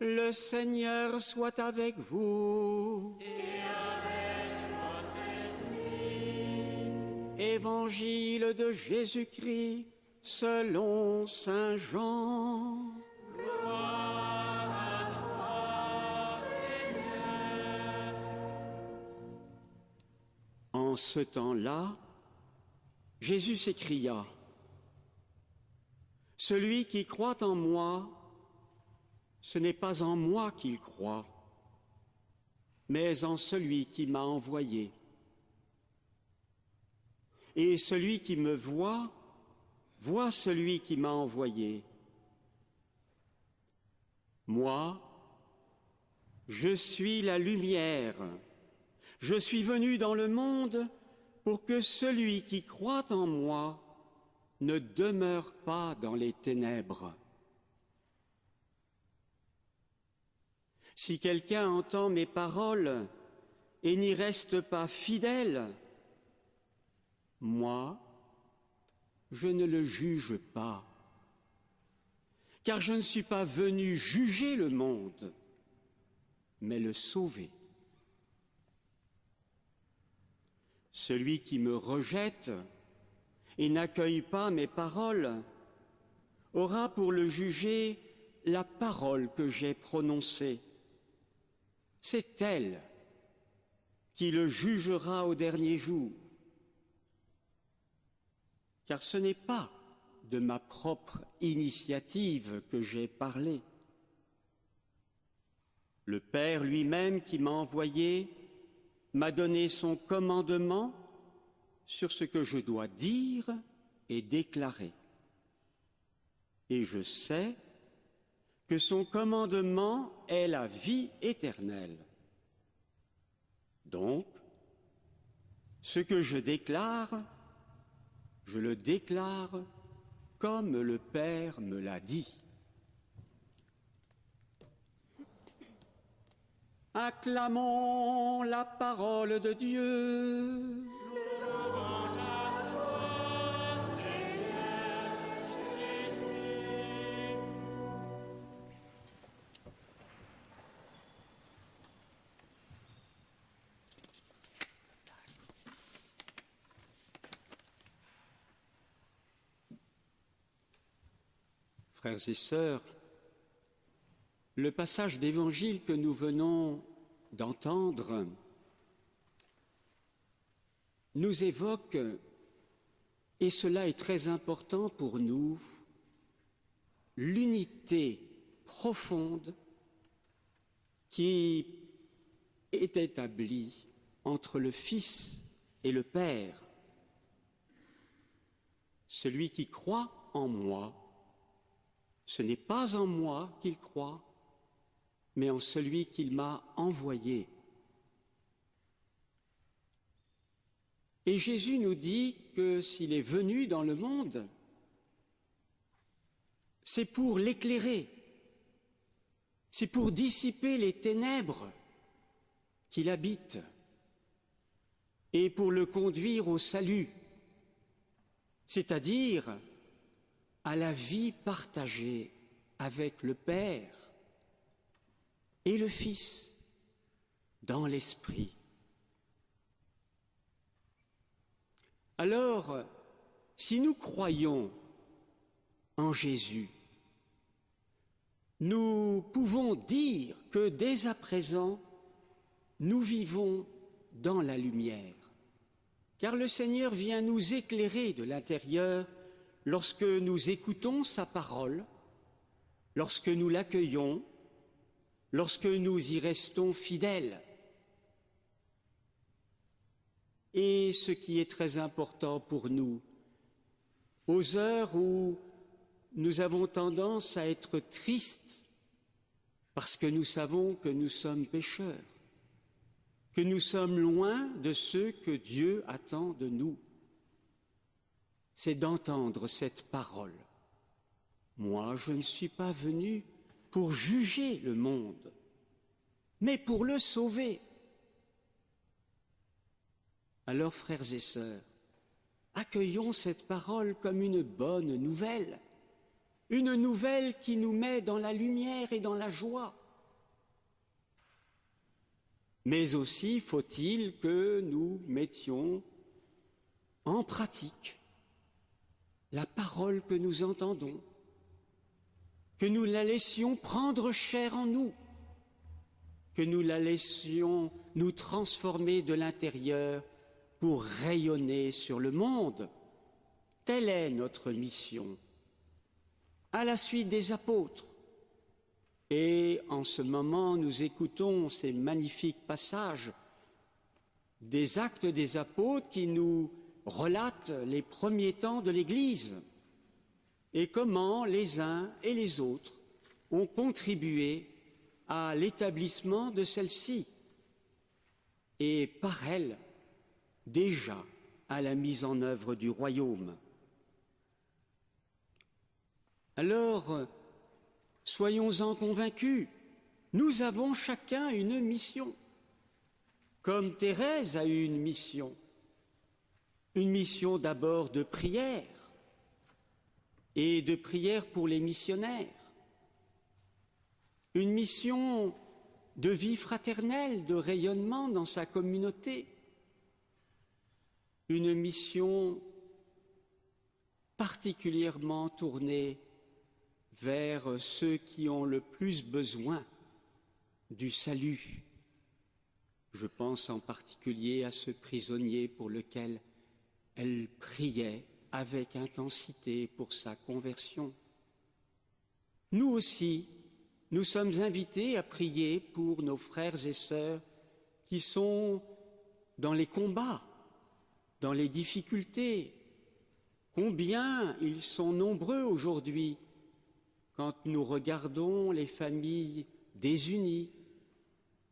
Le Seigneur soit avec vous. Et avec votre esprit. Évangile de Jésus-Christ selon saint Jean. Gloire à toi, Seigneur. En ce temps-là, Jésus s'écria: « Celui qui croit en moi, ce n'est pas en moi qu'il croit, mais en celui qui m'a envoyé. Et celui qui me voit, voit celui qui m'a envoyé. Moi, je suis la lumière. Je suis venu dans le monde pour que celui qui croit en moi ne demeure pas dans les ténèbres. Si quelqu'un entend mes paroles et n'y reste pas fidèle, moi, je ne le juge pas, car je ne suis pas venu juger le monde, mais le sauver. Celui qui me rejette et n'accueille pas mes paroles aura pour le juger la parole que j'ai prononcée. C'est elle qui le jugera au dernier jour. Car ce n'est pas de ma propre initiative que j'ai parlé. Le Père lui-même qui m'a envoyé m'a donné son commandement sur ce que je dois dire et déclarer. Et je sais que son commandement est la vie éternelle. Donc, ce que je déclare, je le déclare comme le Père me l'a dit. Acclamons la parole de Dieu. Louange à toi, Seigneur Jésus. Frères et sœurs, le passage d'évangile que nous venons d'entendre nous évoque, et cela est très important pour nous, l'unité profonde qui est établie entre le Fils et le Père. Celui qui croit en moi, ce n'est pas en moi qu'il croit, mais en celui qu'il m'a envoyé. Et Jésus nous dit que s'il est venu dans le monde, c'est pour l'éclairer, c'est pour dissiper les ténèbres qu'il habite et pour le conduire au salut, c'est-à-dire à la vie partagée avec le Père et le Fils dans l'Esprit. Alors, si nous croyons en Jésus, nous pouvons dire que dès à présent, nous vivons dans la lumière, car le Seigneur vient nous éclairer de l'intérieur lorsque nous écoutons sa parole, lorsque nous l'accueillons, lorsque nous y restons fidèles. Et ce qui est très important pour nous, aux heures où nous avons tendance à être tristes, parce que nous savons que nous sommes pécheurs, que nous sommes loin de ce que Dieu attend de nous, c'est d'entendre cette parole. Moi, je ne suis pas venu pour juger le monde, mais pour le sauver. Alors, frères et sœurs, accueillons cette parole comme une bonne nouvelle, une nouvelle qui nous met dans la lumière et dans la joie, Mais aussi faut-il que nous mettions en pratique la parole que nous entendons, que nous la laissions prendre chair en nous, que nous la laissions nous transformer de l'intérieur pour rayonner sur le monde. Telle est notre mission. À la suite des apôtres, et en ce moment nous écoutons ces magnifiques passages des Actes des Apôtres qui nous relatent les premiers temps de l'Église et comment les uns et les autres ont contribué à l'établissement de celle-ci et par elle déjà à la mise en œuvre du royaume. Alors, soyons-en convaincus, nous avons chacun une mission, comme Thérèse a eu une mission d'abord de prière, et de prière pour les missionnaires, une mission de vie fraternelle, de rayonnement dans sa communauté, une mission particulièrement tournée vers ceux qui ont le plus besoin du salut. Je pense en particulier à ce prisonnier pour lequel elle priait avec intensité pour sa conversion. Nous aussi, nous sommes invités à prier pour nos frères et sœurs qui sont dans les combats, dans les difficultés. Combien ils sont nombreux aujourd'hui quand nous regardons les familles désunies,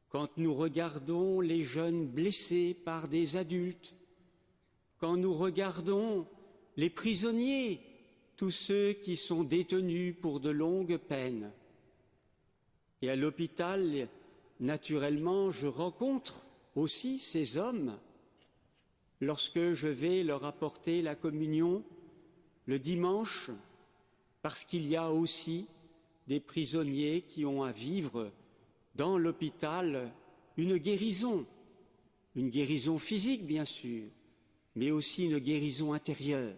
quand nous regardons les jeunes blessés par des adultes, quand nous regardons les prisonniers, tous ceux qui sont détenus pour de longues peines. Et à l'hôpital, naturellement, je rencontre aussi ces hommes lorsque je vais leur apporter la communion le dimanche, parce qu'il y a aussi des prisonniers qui ont à vivre dans l'hôpital une guérison physique bien sûr, mais aussi une guérison intérieure.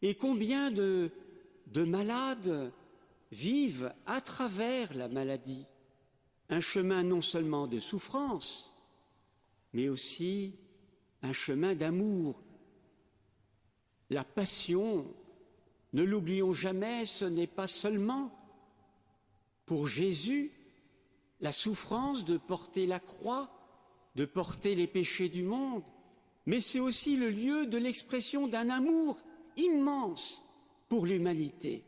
Et combien de malades vivent à travers la maladie un chemin non seulement de souffrance, mais aussi un chemin d'amour. La passion, ne l'oublions jamais, ce n'est pas seulement pour Jésus la souffrance de porter la croix, de porter les péchés du monde, mais c'est aussi le lieu de l'expression d'un amour immense pour l'humanité.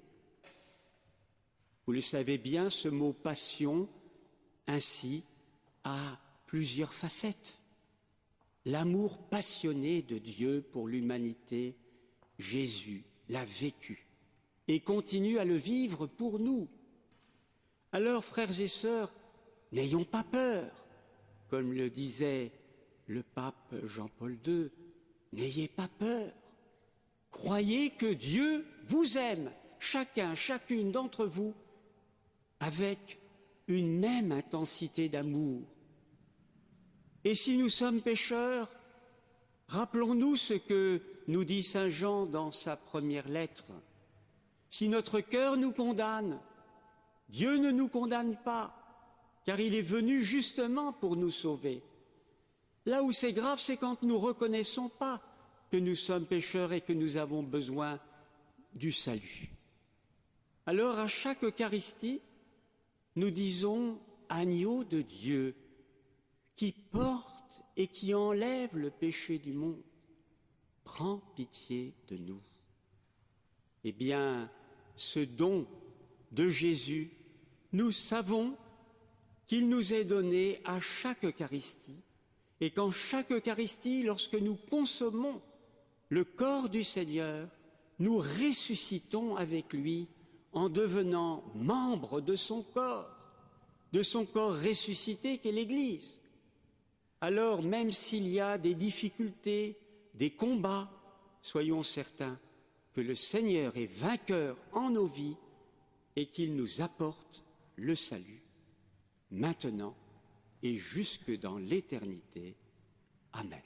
Vous le savez bien, ce mot passion, ainsi, a plusieurs facettes. L'amour passionné de Dieu pour l'humanité, Jésus l'a vécu et continue à le vivre pour nous. Alors, frères et sœurs, n'ayons pas peur, comme le disait le pape Jean-Paul II, n'ayez pas peur. Croyez que Dieu vous aime, chacun, chacune d'entre vous, avec une même intensité d'amour. Et si nous sommes pécheurs, rappelons-nous ce que nous dit saint Jean dans sa première lettre. Si notre cœur nous condamne, Dieu ne nous condamne pas, car il est venu justement pour nous sauver. Là où c'est grave, c'est quand nous ne reconnaissons pas que nous sommes pécheurs et que nous avons besoin du salut. Alors, à chaque Eucharistie, nous disons « Agneau de Dieu, qui porte et qui enlève le péché du monde, prends pitié de nous. » Eh bien, ce don de Jésus, nous savons qu'il nous est donné à chaque Eucharistie, et qu'en chaque Eucharistie, lorsque nous consommons le corps du Seigneur, nous ressuscitons avec lui en devenant membres de son corps ressuscité qu'est l'Église. Alors, même s'il y a des difficultés, des combats, soyons certains que le Seigneur est vainqueur en nos vies et qu'il nous apporte le salut, maintenant et jusque dans l'éternité. Amen.